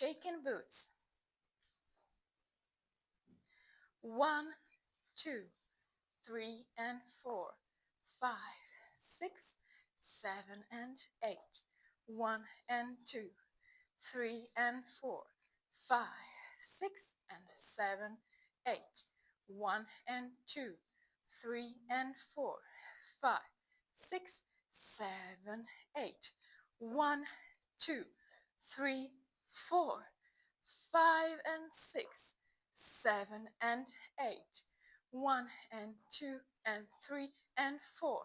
Shakin boots. 1, 2, 3 and 4, 5, 6, 7 and 8. 1 and 2, 3 and 4, 5, 6 and 7, 8. 1 and 2, 3 and 4, 5, 6, 7, 8. 1, 2, 3, 4, 5 and 6, 7 and 8. 1 and 2 and 3 and 4,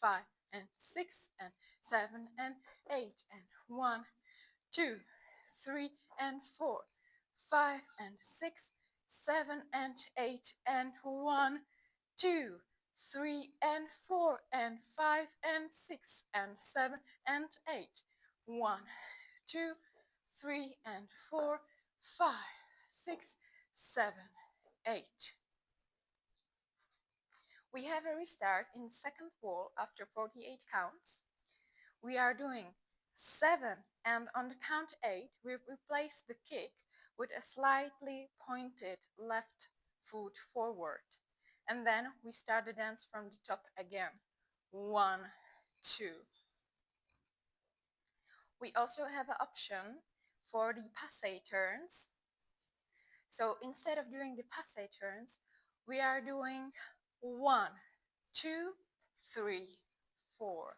5 and 6 and 7 and 8. And 1, 2, 3 and 4, 5 and 6, 7 and 8. And 1, 2, 3 and 4 and 5 and 6 and 7 and 8. 1, 2, 3 and 4, 5, 6, 7, 8. We have a restart in second wall after 48 counts. We are doing 7, and on the count 8 we replace the kick with a slightly pointed left foot forward, and then we start the dance from the top again. 1, 2. We also have an option for the passe turns. So instead of doing the passe turns, we are doing 1, 2, 3, 4,